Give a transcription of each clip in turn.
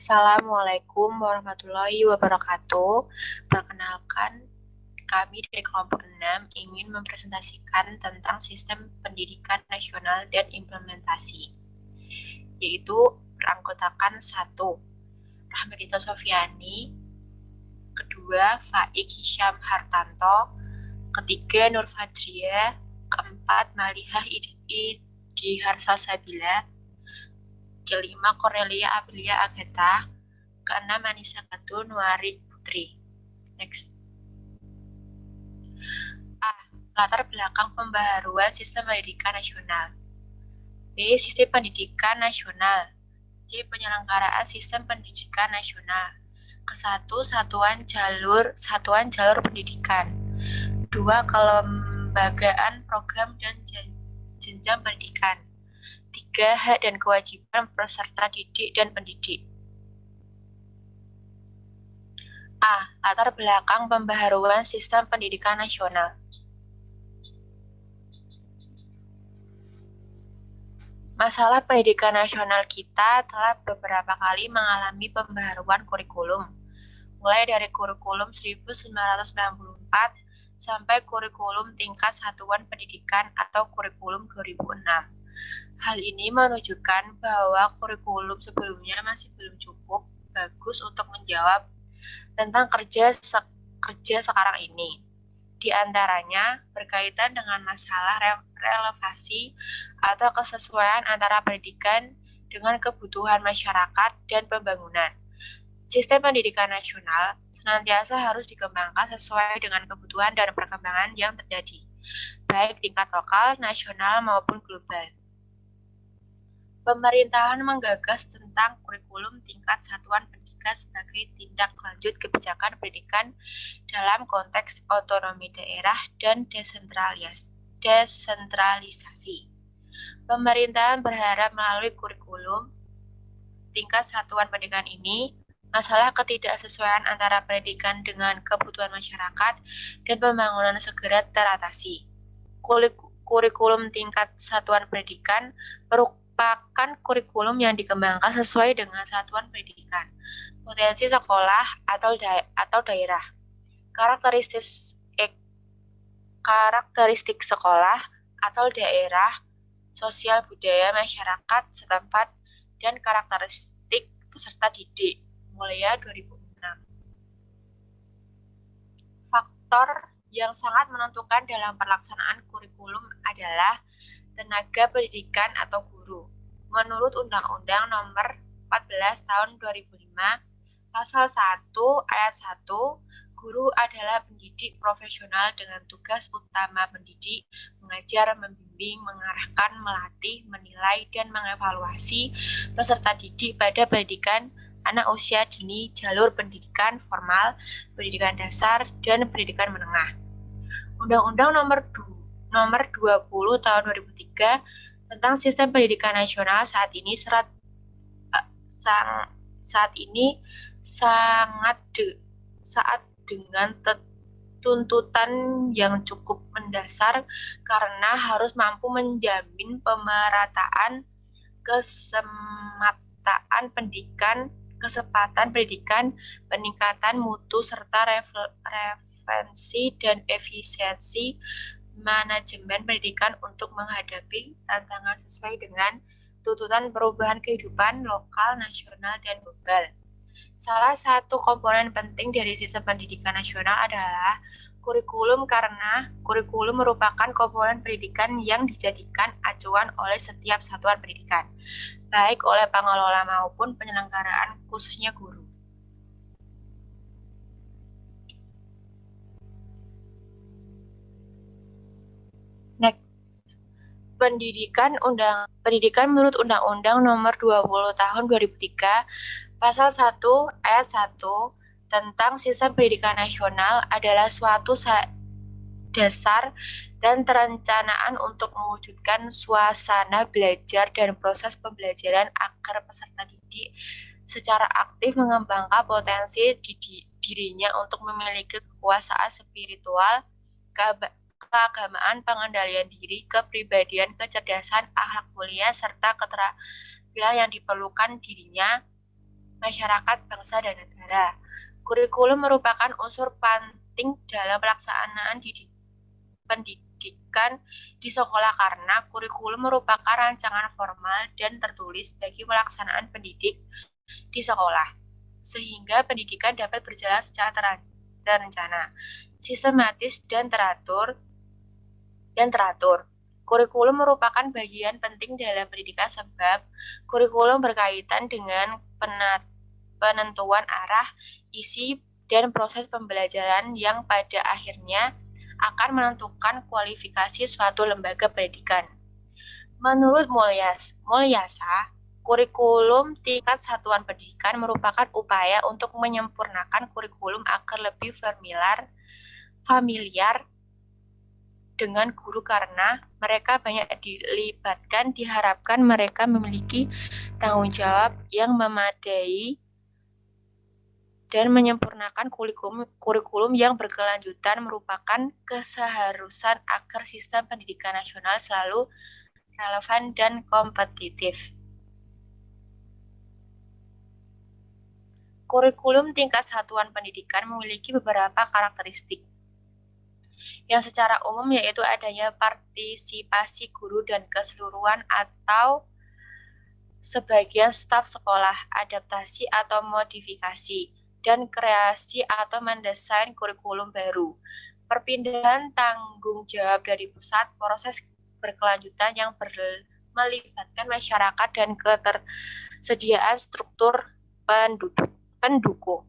Assalamualaikum warahmatullahi wabarakatuh. Perkenalkan, kami dari kelompok 6 ingin mempresentasikan tentang sistem pendidikan nasional dan implementasi, yaitu beranggotakan 1. Rahmadita Sofiani, kedua Faik Hisham Hartanto, ketiga Nur Fadria, keempat Malihah Idhihar Salsabila, kelima Cornelia Aprilia Agatha, keenam Anissa Gatun Nuari Putri. Next. A. Latar belakang pembaharuan sistem pendidikan nasional. B. Sistem pendidikan nasional. C. Penyelenggaraan sistem pendidikan nasional. Ke-1. Satuan jalur pendidikan. 2. Kelembagaan program dan jenjang pendidikan. 3. Hak dan kewajiban peserta didik dan pendidik. A. Latar belakang pembaharuan sistem pendidikan nasional. Masalah pendidikan nasional kita telah beberapa kali mengalami pembaharuan kurikulum, mulai dari kurikulum 1994 sampai kurikulum tingkat satuan pendidikan atau kurikulum 2006. Hal ini menunjukkan bahwa kurikulum sebelumnya masih belum cukup bagus untuk menjawab tentang kerja sekarang ini. Di antaranya berkaitan dengan masalah relevasi atau kesesuaian antara pendidikan dengan kebutuhan masyarakat dan pembangunan. Sistem pendidikan nasional senantiasa harus dikembangkan sesuai dengan kebutuhan dan perkembangan yang terjadi, baik tingkat lokal, nasional, maupun global. Pemerintahan menggagas tentang kurikulum tingkat satuan pendidikan sebagai tindak lanjut kebijakan pendidikan dalam konteks otonomi daerah dan desentralisasi. Pemerintahan berharap melalui kurikulum tingkat satuan pendidikan ini, masalah ketidaksesuaian antara pendidikan dengan kebutuhan masyarakat dan pembangunan segera teratasi. Kurikulum tingkat satuan pendidikan merupakan kurikulum yang dikembangkan sesuai dengan satuan pendidikan, potensi sekolah atau daerah, karakteristik sekolah atau daerah, sosial budaya masyarakat setempat, dan karakteristik peserta didik, mulai 2006. Faktor yang sangat menentukan dalam pelaksanaan kurikulum adalah tenaga pendidikan atau guru. Menurut Undang-Undang Nomor 14 Tahun 2005, Pasal 1 Ayat 1, guru adalah pendidik profesional dengan tugas utama mendidik, mengajar, membimbing, mengarahkan, melatih, menilai, dan mengevaluasi peserta didik pada pendidikan anak usia dini, jalur pendidikan formal, pendidikan dasar, dan pendidikan menengah. Undang-Undang Nomor 20 Tahun 2003 tentang Sistem Pendidikan Nasional saat ini saat dengan tuntutan yang cukup mendasar karena harus mampu menjamin pemerataan kesempatan pendidikan, peningkatan mutu serta relevansi dan efisiensi manajemen pendidikan untuk menghadapi tantangan sesuai dengan tuntutan perubahan kehidupan lokal, nasional, dan global. Salah satu komponen penting dari sistem pendidikan nasional adalah kurikulum, karena kurikulum merupakan komponen pendidikan yang dijadikan acuan oleh setiap satuan pendidikan, baik oleh pengelola maupun penyelenggaraan, khususnya guru. Next. Pendidikan menurut Undang-Undang Nomor 20 Tahun 2003, Pasal 1 Ayat 1 tentang Sistem Pendidikan Nasional adalah suatu dasar dan perencanaan untuk mewujudkan suasana belajar dan proses pembelajaran agar peserta didik secara aktif mengembangkan potensi dirinya untuk memiliki kekuasaan spiritual, keagamaan, pengendalian diri, kepribadian, kecerdasan, akhlak mulia, serta keterampilan yang diperlukan dirinya masyarakat, bangsa, dan negara. Kurikulum merupakan unsur penting dalam pelaksanaan pendidikan di sekolah karena kurikulum merupakan rancangan formal dan tertulis bagi pelaksanaan pendidik di sekolah, sehingga pendidikan dapat berjalan secara terencana, sistematis, dan teratur. Kurikulum merupakan bagian penting dalam pendidikan sebab kurikulum berkaitan dengan penentuan arah, isi, dan proses pembelajaran yang pada akhirnya akan menentukan kualifikasi suatu lembaga pendidikan. Menurut Mulyasa, kurikulum tingkat satuan pendidikan merupakan upaya untuk menyempurnakan kurikulum agar lebih familiar dengan guru karena mereka banyak dilibatkan, diharapkan mereka memiliki tanggung jawab yang memadai dan menyempurnakan kurikulum yang berkelanjutan merupakan keseharusan agar sistem pendidikan nasional selalu relevan dan kompetitif. Kurikulum tingkat satuan pendidikan memiliki beberapa karakteristik yang secara umum yaitu adanya partisipasi guru dan keseluruhan atau sebagian staf sekolah, adaptasi atau modifikasi, dan kreasi atau mendesain kurikulum baru. Perpindahan tanggung jawab dari pusat, proses berkelanjutan yang melibatkan masyarakat dan ketersediaan struktur pendukung.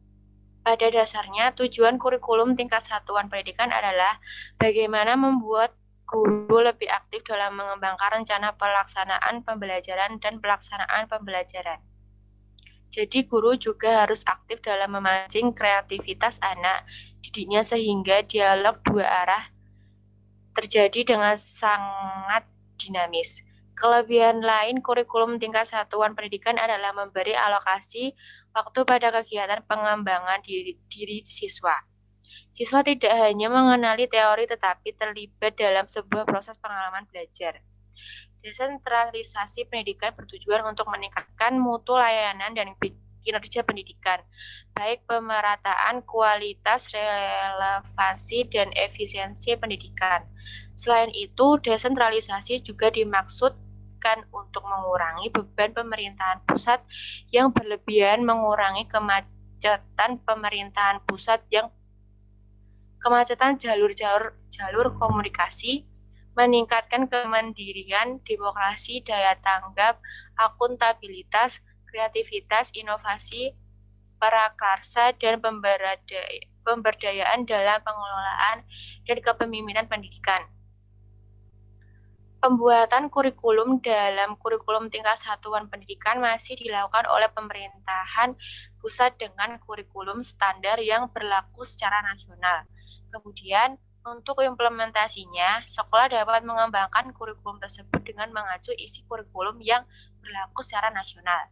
Pada dasarnya, tujuan kurikulum tingkat satuan pendidikan adalah bagaimana membuat guru lebih aktif dalam mengembangkan rencana pelaksanaan pembelajaran dan pelaksanaan pembelajaran. Jadi, guru juga harus aktif dalam memancing kreativitas anak didiknya sehingga dialog dua arah terjadi dengan sangat dinamis. Kelebihan lain kurikulum tingkat satuan pendidikan adalah memberi alokasi waktu pada kegiatan pengembangan diri siswa. Siswa tidak hanya mengenali teori tetapi terlibat dalam sebuah proses pengalaman belajar. Desentralisasi pendidikan bertujuan untuk meningkatkan mutu layanan dan kinerja pendidikan, baik pemerataan kualitas, relevansi, dan efisiensi pendidikan. Selain itu, desentralisasi juga dimaksudkan untuk mengurangi beban pemerintahan pusat yang berlebihan, mengurangi kemacetan pemerintahan pusat yang jalur komunikasi, meningkatkan kemandirian, demokrasi, daya tanggap, akuntabilitas, kreativitas, inovasi, prakarsa, dan pemberdayaan dalam pengelolaan dan kepemimpinan pendidikan. Pembuatan kurikulum dalam kurikulum tingkat satuan pendidikan masih dilakukan oleh pemerintahan pusat dengan kurikulum standar yang berlaku secara nasional. Kemudian, untuk implementasinya, sekolah dapat mengembangkan kurikulum tersebut dengan mengacu isi kurikulum yang berlaku secara nasional.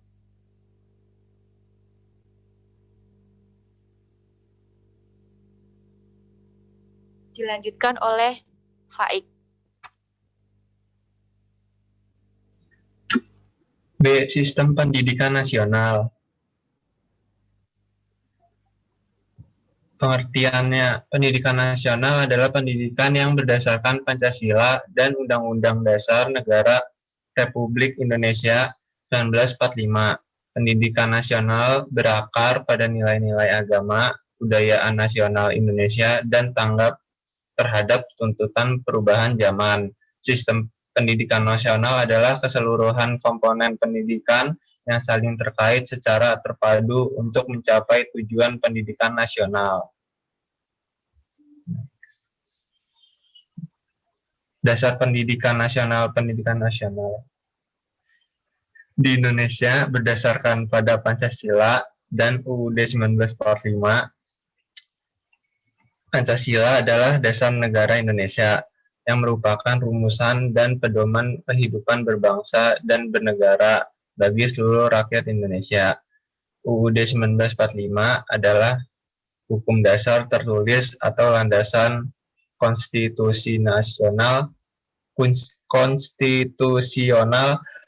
Dilanjutkan oleh Faik. B. Sistem pendidikan nasional. Pengertiannya, pendidikan nasional adalah pendidikan yang berdasarkan Pancasila dan Undang-Undang Dasar Negara Republik Indonesia 1945. Pendidikan nasional berakar pada nilai-nilai agama, kebudayaan nasional Indonesia, dan tanggap terhadap tuntutan perubahan zaman. Sistem pendidikan nasional adalah keseluruhan komponen pendidikan yang saling terkait secara terpadu untuk mencapai tujuan pendidikan nasional. Dasar pendidikan nasional di Indonesia berdasarkan pada Pancasila dan UUD 1945. Pancasila adalah dasar negara Indonesia yang merupakan rumusan dan pedoman kehidupan berbangsa dan bernegara bagi seluruh rakyat Indonesia. UUD 1945 adalah hukum dasar tertulis atau landasan konstitusional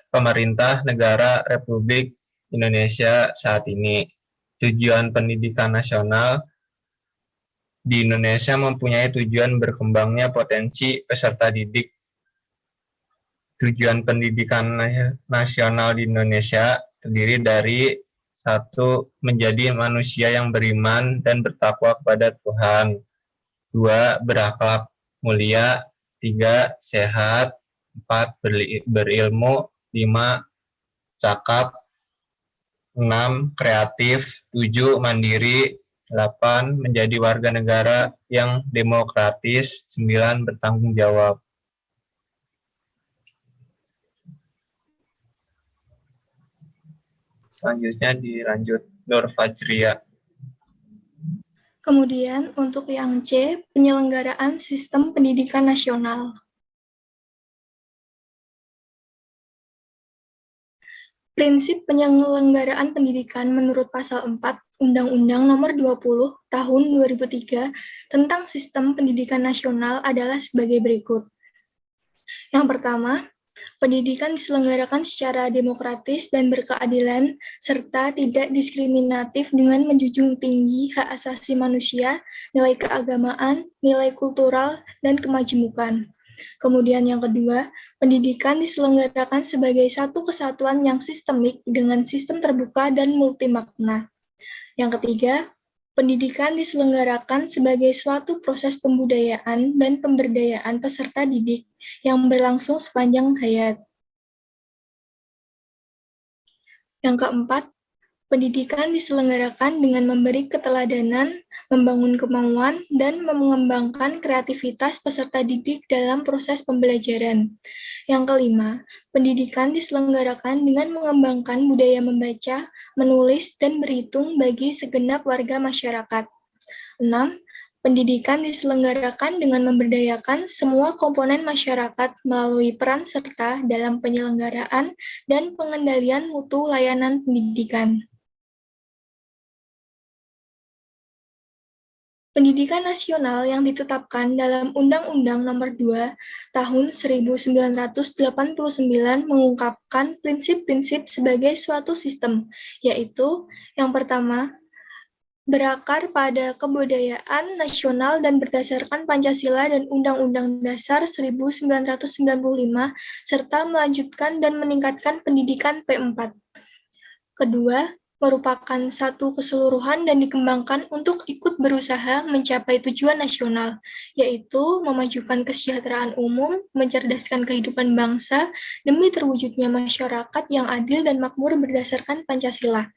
pemerintah negara Republik Indonesia saat ini. Tujuan pendidikan nasional di Indonesia mempunyai tujuan berkembangnya potensi peserta didik. Tujuan pendidikan nasional di Indonesia terdiri dari satu, menjadi manusia yang beriman dan bertakwa kepada Tuhan. Dua, berakhlak mulia. Tiga, sehat. Empat, berilmu. Lima, cakap. 6. Kreatif. 7. Mandiri. 8. Menjadi warga negara yang demokratis. 9. Bertanggung jawab. Selanjutnya dilanjut Nur Fajria. Kemudian untuk yang C, penyelenggaraan sistem pendidikan nasional. Prinsip penyelenggaraan pendidikan menurut Pasal 4 Undang-Undang Nomor 20 Tahun 2003 tentang Sistem Pendidikan Nasional adalah sebagai berikut. Yang pertama, pendidikan diselenggarakan secara demokratis dan berkeadilan, serta tidak diskriminatif dengan menjunjung tinggi hak asasi manusia, nilai keagamaan, nilai kultural, dan kemajemukan. Kemudian yang kedua, pendidikan diselenggarakan sebagai satu kesatuan yang sistemik dengan sistem terbuka dan multimakna. Yang ketiga, pendidikan diselenggarakan sebagai suatu proses pembudayaan dan pemberdayaan peserta didik yang berlangsung sepanjang hayat. Yang keempat, pendidikan diselenggarakan dengan memberi keteladanan, membangun kemauan, dan mengembangkan kreativitas peserta didik dalam proses pembelajaran. Yang kelima, pendidikan diselenggarakan dengan mengembangkan budaya membaca, menulis, dan berhitung bagi segenap warga masyarakat. 6. Pendidikan diselenggarakan dengan memberdayakan semua komponen masyarakat melalui peran serta dalam penyelenggaraan dan pengendalian mutu layanan pendidikan. Pendidikan nasional yang ditetapkan dalam Undang-Undang Nomor 2 Tahun 1989 mengungkapkan prinsip-prinsip sebagai suatu sistem, yaitu yang pertama, berakar pada kebudayaan nasional dan berdasarkan Pancasila dan Undang-Undang Dasar 1945, serta melanjutkan dan meningkatkan pendidikan P4. Kedua, merupakan satu keseluruhan dan dikembangkan untuk ikut berusaha mencapai tujuan nasional, yaitu memajukan kesejahteraan umum, mencerdaskan kehidupan bangsa, demi terwujudnya masyarakat yang adil dan makmur berdasarkan Pancasila.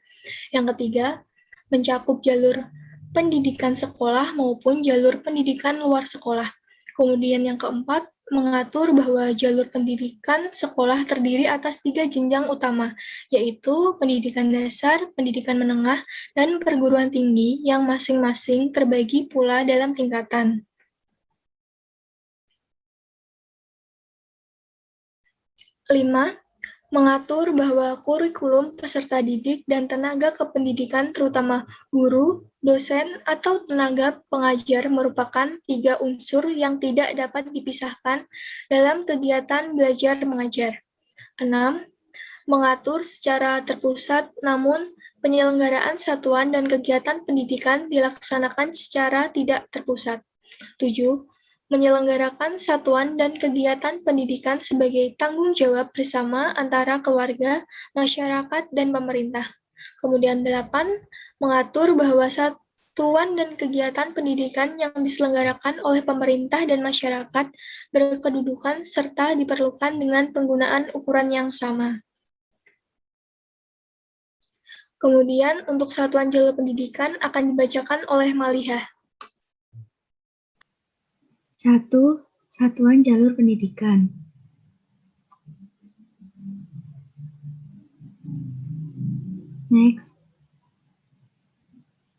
Yang ketiga, mencakup jalur pendidikan sekolah maupun jalur pendidikan luar sekolah. Kemudian yang keempat, mengatur bahwa jalur pendidikan sekolah terdiri atas 3 jenjang utama, yaitu pendidikan dasar, pendidikan menengah, dan perguruan tinggi yang masing-masing terbagi pula dalam tingkatan. 5. Mengatur bahwa kurikulum peserta didik dan tenaga kependidikan terutama guru, dosen, atau tenaga pengajar merupakan 3 unsur yang tidak dapat dipisahkan dalam kegiatan belajar mengajar. 6. Mengatur secara terpusat, namun penyelenggaraan satuan dan kegiatan pendidikan dilaksanakan secara tidak terpusat. 7. Menyelenggarakan satuan dan kegiatan pendidikan sebagai tanggung jawab bersama antara keluarga, masyarakat, dan pemerintah. Kemudian 8, mengatur bahwa satuan dan kegiatan pendidikan yang diselenggarakan oleh pemerintah dan masyarakat berkedudukan serta diperlukan dengan penggunaan ukuran yang sama. Kemudian untuk satuan jalur pendidikan akan dibacakan oleh Malihah. 1. Satuan jalur pendidikan. Next.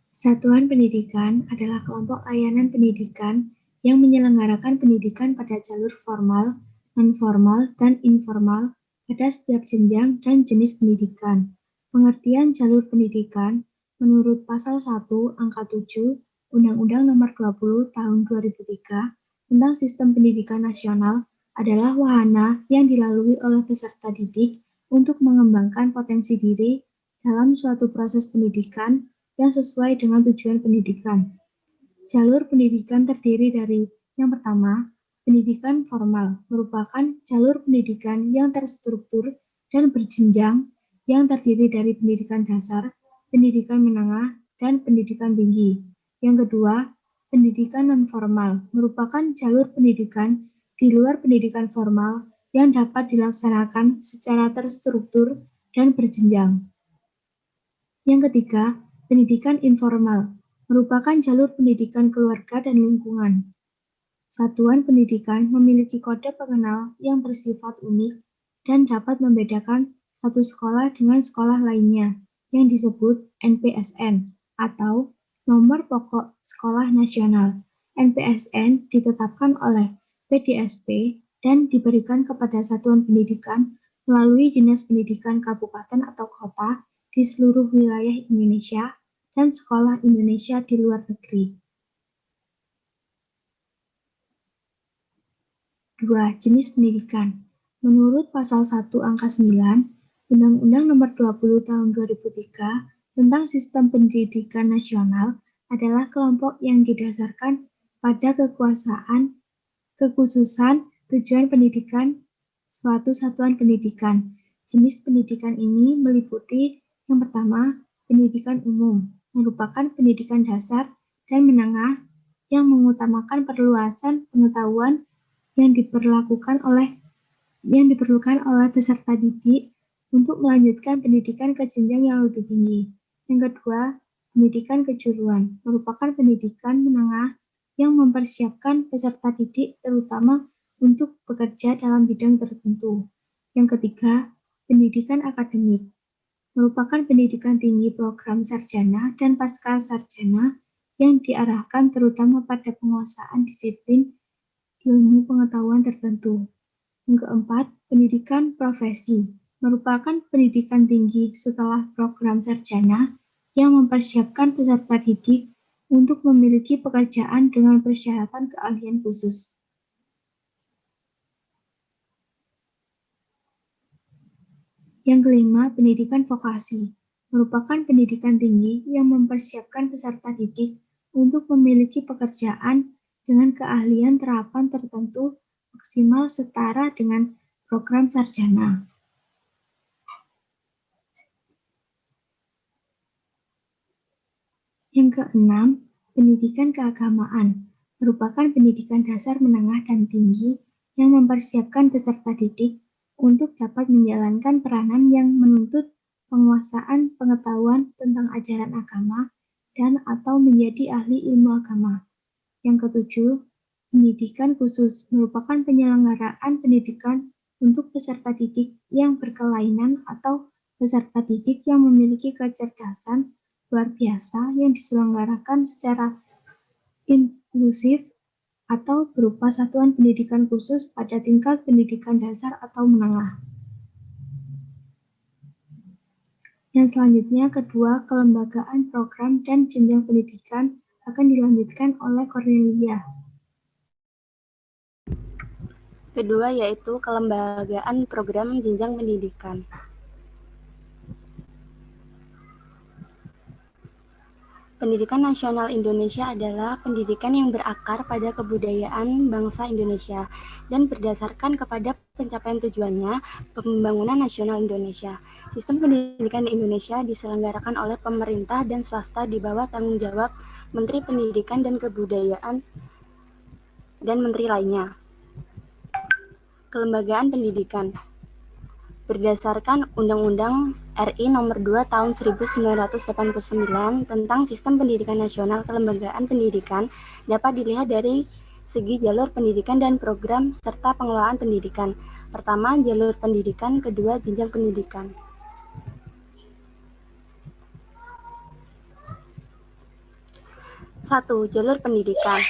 Satuan pendidikan adalah kelompok layanan pendidikan yang menyelenggarakan pendidikan pada jalur formal, non-formal, dan informal pada setiap jenjang dan jenis pendidikan. Pengertian jalur pendidikan menurut Pasal 1 Angka 7 Undang-Undang Nomor 20 Tahun 2003 tentang Sistem Pendidikan Nasional adalah wahana yang dilalui oleh peserta didik untuk mengembangkan potensi diri dalam suatu proses pendidikan yang sesuai dengan tujuan pendidikan. Jalur pendidikan terdiri dari yang pertama, pendidikan formal merupakan jalur pendidikan yang terstruktur dan berjenjang yang terdiri dari pendidikan dasar, pendidikan menengah, dan pendidikan tinggi. Yang kedua, pendidikan non-formal merupakan jalur pendidikan di luar pendidikan formal yang dapat dilaksanakan secara terstruktur dan berjenjang. Yang ketiga, pendidikan informal merupakan jalur pendidikan keluarga dan lingkungan. Satuan pendidikan memiliki kode pengenal yang bersifat unik dan dapat membedakan satu sekolah dengan sekolah lainnya yang disebut NPSN atau Nomor Pokok Sekolah Nasional. NPSN ditetapkan oleh PDSP dan diberikan kepada satuan pendidikan melalui Dinas Pendidikan Kabupaten atau Kota di seluruh wilayah Indonesia dan sekolah Indonesia di luar negeri. 2. Jenis pendidikan. Menurut Pasal 1 Angka 9, Undang-Undang Nomor 20 Tahun 2003 tentang Sistem Pendidikan Nasional adalah kelompok yang didasarkan pada kekhususan tujuan pendidikan suatu satuan pendidikan. Jenis pendidikan ini meliputi yang pertama, pendidikan umum, merupakan pendidikan dasar dan menengah yang mengutamakan perluasan pengetahuan yang diperlukan oleh peserta didik untuk melanjutkan pendidikan ke jenjang yang lebih tinggi. Yang kedua, pendidikan kejuruan, merupakan pendidikan menengah yang mempersiapkan peserta didik terutama untuk bekerja dalam bidang tertentu. Yang ketiga, pendidikan akademik, merupakan pendidikan tinggi program sarjana dan pasca sarjana yang diarahkan terutama pada penguasaan disiplin ilmu pengetahuan tertentu. Yang keempat, pendidikan profesi, merupakan pendidikan tinggi setelah program sarjana yang mempersiapkan peserta didik untuk memiliki pekerjaan dengan persyaratan keahlian khusus. Yang kelima, pendidikan vokasi, merupakan pendidikan tinggi yang mempersiapkan peserta didik untuk memiliki pekerjaan dengan keahlian terapan tertentu maksimal setara dengan program sarjana. Yang keenam, pendidikan keagamaan, merupakan pendidikan dasar menengah dan tinggi yang mempersiapkan peserta didik untuk dapat menjalankan peranan yang menuntut penguasaan pengetahuan tentang ajaran agama dan atau menjadi ahli ilmu agama. Yang ketujuh, pendidikan khusus merupakan penyelenggaraan pendidikan untuk peserta didik yang berkelainan atau peserta didik yang memiliki kecerdasan luar biasa yang diselenggarakan secara inklusif atau berupa satuan pendidikan khusus pada tingkat pendidikan dasar atau menengah. Yang selanjutnya, kedua, kelembagaan program dan jenjang pendidikan akan dilanjutkan oleh Cornelia. Kedua yaitu kelembagaan program jenjang pendidikan. Pendidikan nasional Indonesia adalah pendidikan yang berakar pada kebudayaan bangsa Indonesia dan berdasarkan kepada pencapaian tujuannya pembangunan nasional Indonesia. Sistem pendidikan di Indonesia diselenggarakan oleh pemerintah dan swasta di bawah tanggung jawab Menteri Pendidikan dan Kebudayaan dan menteri lainnya. Kelembagaan pendidikan berdasarkan Undang-Undang RI Nomor 2 Tahun 1989 tentang Sistem Pendidikan Nasional, kelembagaan pendidikan dapat dilihat dari segi jalur pendidikan dan program serta pengelolaan pendidikan. Pertama, jalur pendidikan, kedua, jenjang pendidikan. Satu, jalur pendidikan.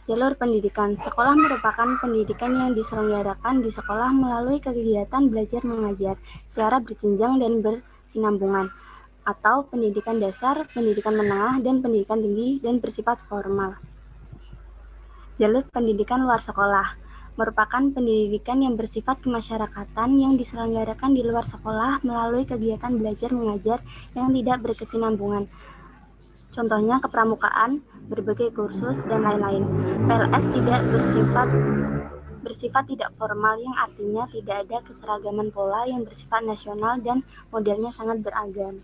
Jalur pendidikan. Sekolah merupakan pendidikan yang diselenggarakan di sekolah melalui kegiatan belajar mengajar secara berjenjang dan bersinambungan, atau pendidikan dasar, pendidikan menengah, dan pendidikan tinggi dan bersifat formal. Jalur pendidikan luar sekolah merupakan pendidikan yang bersifat kemasyarakatan yang diselenggarakan di luar sekolah melalui kegiatan belajar mengajar yang tidak berkesinambungan. Contohnya kepramukaan, berbagai kursus, dan lain-lain. PLS tidak bersifat tidak formal, yang artinya tidak ada keseragaman pola yang bersifat nasional dan modelnya sangat beragam.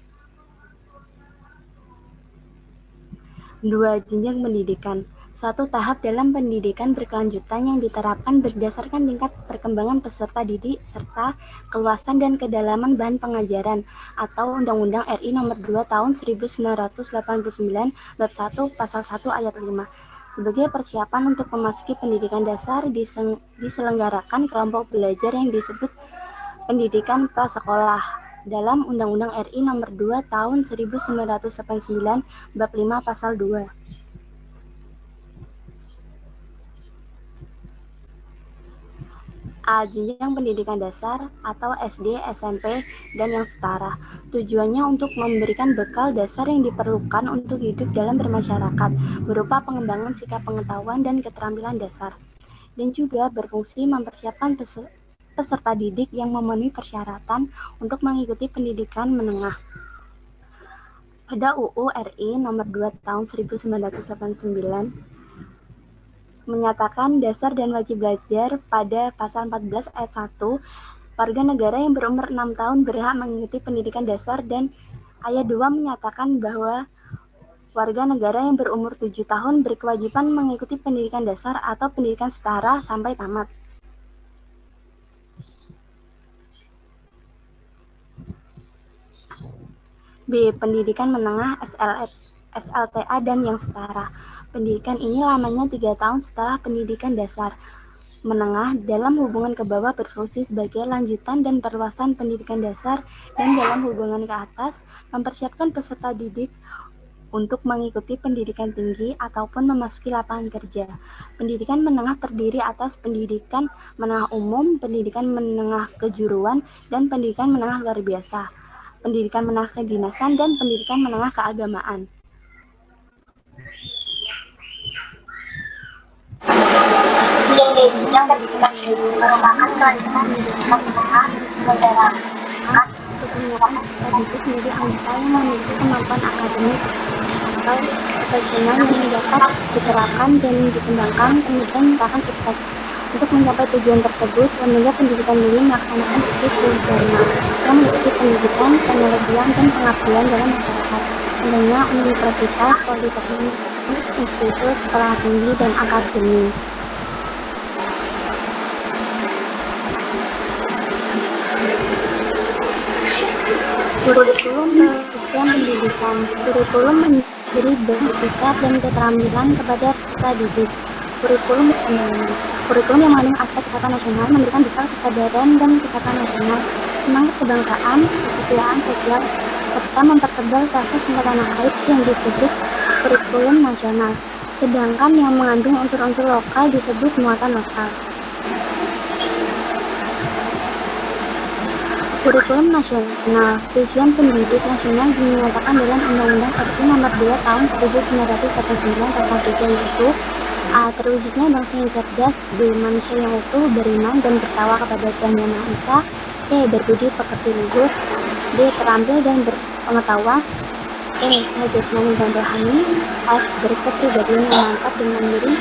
2. Jenjang pendidikan. Suatu tahap dalam pendidikan berkelanjutan yang diterapkan berdasarkan tingkat perkembangan peserta didik serta keluasan dan kedalaman bahan pengajaran atau Undang-Undang RI Nomor 2 Tahun 1989 Bab 1 Pasal 1 Ayat 5. Sebagai persiapan untuk memasuki pendidikan dasar diselenggarakan kelompok belajar yang disebut pendidikan prasekolah dalam Undang-Undang RI Nomor 2 Tahun 1989 Bab 5 Pasal 2. A. Jenjang pendidikan dasar atau SD, SMP, dan yang setara. Tujuannya untuk memberikan bekal dasar yang diperlukan untuk hidup dalam bermasyarakat, berupa pengembangan sikap pengetahuan dan keterampilan dasar, dan juga berfungsi mempersiapkan peserta didik yang memenuhi persyaratan untuk mengikuti pendidikan menengah. Pada UU RI Nomor 2 Tahun 1989 menyatakan dasar dan wajib belajar pada pasal 14 ayat 1, warga negara yang berumur 6 tahun berhak mengikuti pendidikan dasar, dan ayat 2 menyatakan bahwa warga negara yang berumur 7 tahun berkewajiban mengikuti pendidikan dasar atau pendidikan setara sampai tamat. B. Pendidikan menengah SLTA dan yang setara. Pendidikan ini lamanya 3 tahun setelah pendidikan dasar. Menengah dalam hubungan ke bawah berfungsi sebagai lanjutan dan perluasan pendidikan dasar, dan dalam hubungan ke atas mempersiapkan peserta didik untuk mengikuti pendidikan tinggi ataupun memasuki lapangan kerja. Pendidikan menengah terdiri atas pendidikan menengah umum, pendidikan menengah kejuruan, dan pendidikan menengah luar biasa, pendidikan menengah kedinasan, dan pendidikan menengah keagamaan. Jenjang pendidikan ini merupakan kelanjutan pendidikan menengah masyarakat untuk menyerahkan peserta didik menjadi anggota yang memiliki kemampuan akademik atau profesional yang dapat diterapkan dan dikembangkan, kemudian merupakan sukses. Untuk mencapai tujuan tersebut, lembaga pendidikan ini melaksanakan sisi Dharma yang meliputi pendidikan, penelitian, dan pengabdian dalam masyarakat. Contohnya universitas, politeknik, institut, sekolah tinggi, dan akademi. Kurikulum dan pendidikan. Kurikulum menjadi bersikap dan keterampilan kepada peserta didik. Kurikulum yang mengandung aspek kesatuan nasional, memberikan bekal kesadaran dan kesatuan nasional, semangat kebangsaan, kesetiaan sosial, serta mempertebal rasa cinta tanah air yang disebut kurikulum nasional. Sedangkan yang mengandung unsur-unsur lokal disebut muatan lokal. Kurikulum nasional. Tujuan pendidik nasional dinyatakan dalam Undang-Undang RI Nomor 2 Tahun 1949 Pasal 3, yaitu A. Terwujudnya bangsa yang cerdas, B. Manusia yang utuh, beriman dan bertakwa kepada Tuhan Yang Maha Esa, C. Berbudi pekerti luhur, D. Terampil dan berpengetahuan, E. Sehat jasmani dan rohani, F. Berkepribadian yang mantap dan mandiri,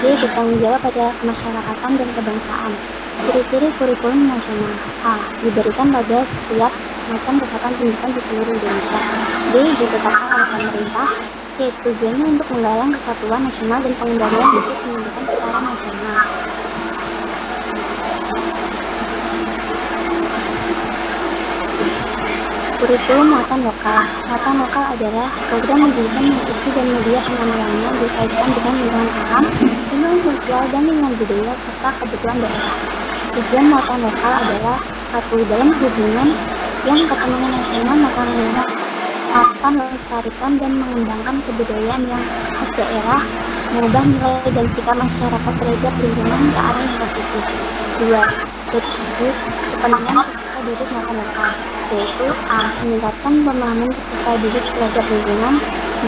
G. Bertanggung jawab pada kemasyarakatan dan kebangsaan. Ciri-ciri kurikulum nasional. A. Diberikan pada setiap macam kesatuan pendidikan di seluruh Indonesia. B. Ditetapkan oleh pemerintah. C. Tujuannya untuk menggalang kesatuan nasional dan pengendalian isu pendidikan secara nasional. Kurikulum muatan lokal. Muatan lokal adalah program pendidikan yang isi dan media penyampaiannya dikaitkan dengan lingkungan alam, lingkungan sosial, dan lingkungan budaya serta kebutuhan daerah. Tujuan muatan lokal adalah satu, dalam hubungan yang kepentingan nasional akan melestarikan dan mengembangkan kebudayaan yang khas daerah, mengubah nilai dan sikap masyarakat terhadap lingkungan ke arah yang positif. 2. Kepentingan peserta didik muatan lokal, yaitu A. Meningkatkan pemahaman peserta didik terhadap lingkungan,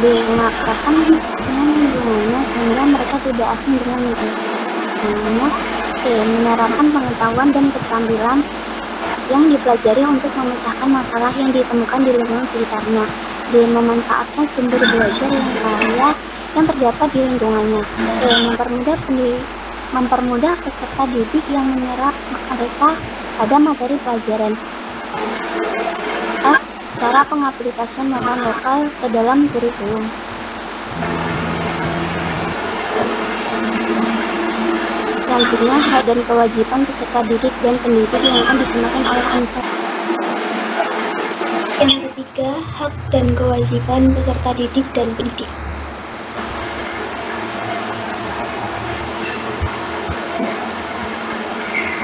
B. Mengakrabkan dengan lingkungannya sehingga mereka tidak asing dengan lingkungannya, C. Menerapkan pengetahuan dan keterampilan yang dipelajari untuk memecahkan masalah yang ditemukan di lingkungan sekitarnya. D. Memanfaatkan sumber belajar yang kaya yang terdapat di lingkungannya. Mempermudah peserta didik yang menyerap mereka pada materi pelajaran. F. Cara pengaplikasian bahan lokal ke dalam kurikulum. Selanjutnya, hak dan kewajiban peserta didik dan pendidik yang akan dikenakan oleh ANSA. Yang ketiga, hak dan kewajiban peserta didik dan pendidik.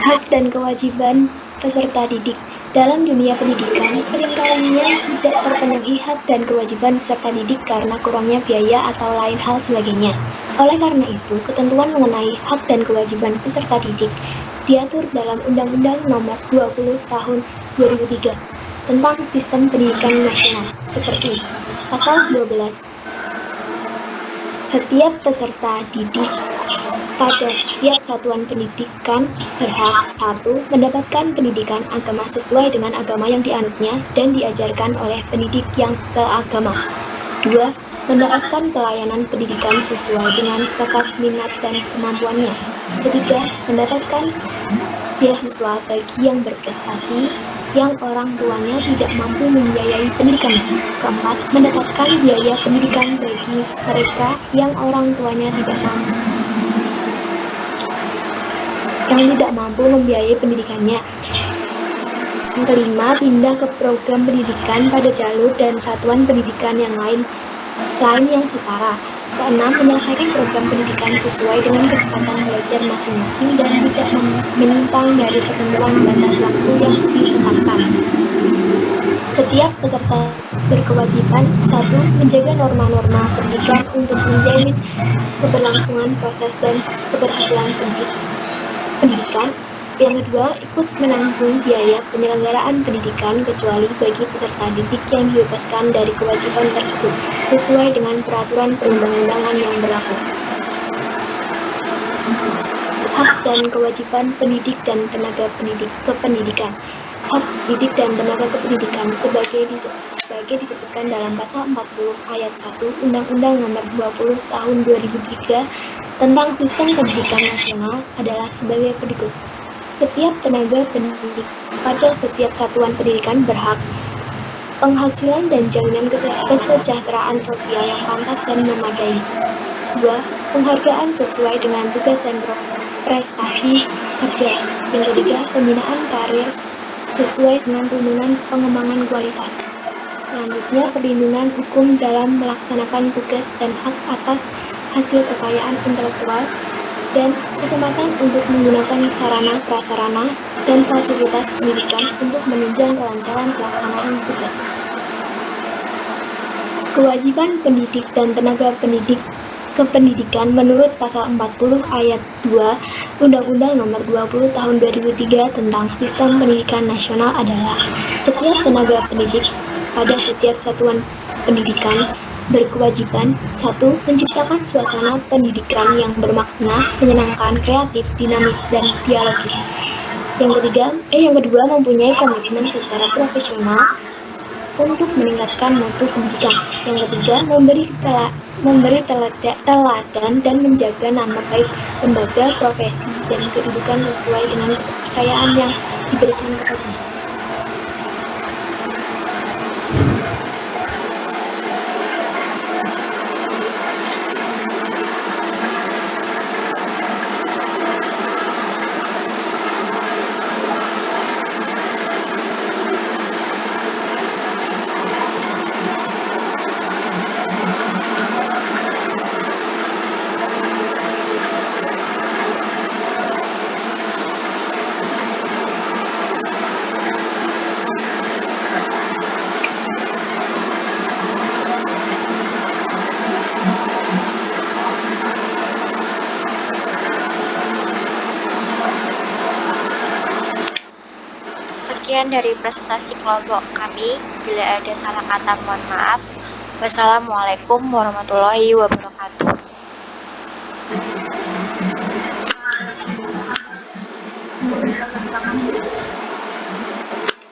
Hak dan kewajiban peserta didik. Dalam dunia pendidikan, seringkalinya tidak terpenuhi hak dan kewajiban peserta didik karena kurangnya biaya atau lain hal sebagainya. Oleh karena itu, ketentuan mengenai hak dan kewajiban peserta didik diatur dalam Undang-Undang Nomor 20 Tahun 2003 tentang Sistem Pendidikan Nasional, seperti Pasal 12. Setiap peserta didik pada setiap satuan pendidikan berhak 1. Mendapatkan pendidikan agama sesuai dengan agama yang dianutnya dan diajarkan oleh pendidik yang seagama. 2. Mendapatkan pelayanan pendidikan sesuai dengan bakat, minat, dan kemampuannya. 3. Mendapatkan beasiswa bagi yang berprestasi yang orang tuanya tidak mampu membiayai pendidikannya. 4. Mendapatkan biaya pendidikan bagi mereka yang orang tuanya tidak mampu membiayai pendidikannya. Yang kelima, pindah ke program pendidikan pada jalur dan satuan pendidikan yang lain yang setara. Keenam, menyelesaikan program pendidikan sesuai dengan kecepatan belajar masing-masing dan tidak menyimpang dari ketentuan batas waktu yang ditetapkan. Setiap peserta berkewajiban 1. Menjaga norma-norma pendidikan untuk menjamin keberlangsungan proses dan keberhasilan pendidikan. Yang kedua, ikut menanggung biaya penyelenggaraan pendidikan kecuali bagi peserta didik yang dibebaskan dari kewajiban tersebut sesuai dengan peraturan perundang-undangan yang berlaku. Hak dan kewajiban pendidik dan tenaga kependidikan. Hak didik dan tenaga kependidikan sebagai disebutkan dalam Pasal 40 Ayat 1 Undang-Undang Nomor 20 Tahun 2003 tentang Sistem Pendidikan Nasional adalah sebagai berikut. Setiap tenaga pendidik pada setiap satuan pendidikan berhak penghasilan dan jaminan kesejahteraan sosial yang pantas dan memadai. 2. Penghargaan sesuai dengan tugas dan prestasi kerja. Yang ketiga, pembinaan karir sesuai dengan tuntunan pengembangan kualitas. Selanjutnya, perlindungan hukum dalam melaksanakan tugas dan hak atas hasil kekayaan intelektual dan kesempatan untuk menggunakan sarana, prasarana, dan fasilitas pendidikan untuk menunjang kelancaran pelaksanaan tugas. Kewajiban pendidik dan tenaga kependidikan menurut Pasal 40 Ayat 2 Undang-Undang Nomor 20 Tahun 2003 tentang Sistem Pendidikan Nasional adalah setiap tenaga pendidik pada setiap satuan pendidikan berkewajiban 1. Menciptakan suasana pendidikan yang bermakna, menyenangkan, kreatif, dinamis, dan dialogis. Yang kedua, mempunyai komitmen secara profesional untuk meningkatkan mutu pendidikan. Yang ketiga, memberi teladan dan menjaga nama baik lembaga, profesi, dan kedudukan sesuai dengan kepercayaan yang diberikan kepadanya. Sekian dari presentasi kelompok kami. Bila ada salah kata, mohon maaf. Wassalamualaikum warahmatullahi wabarakatuh. mengembangkan pendidikan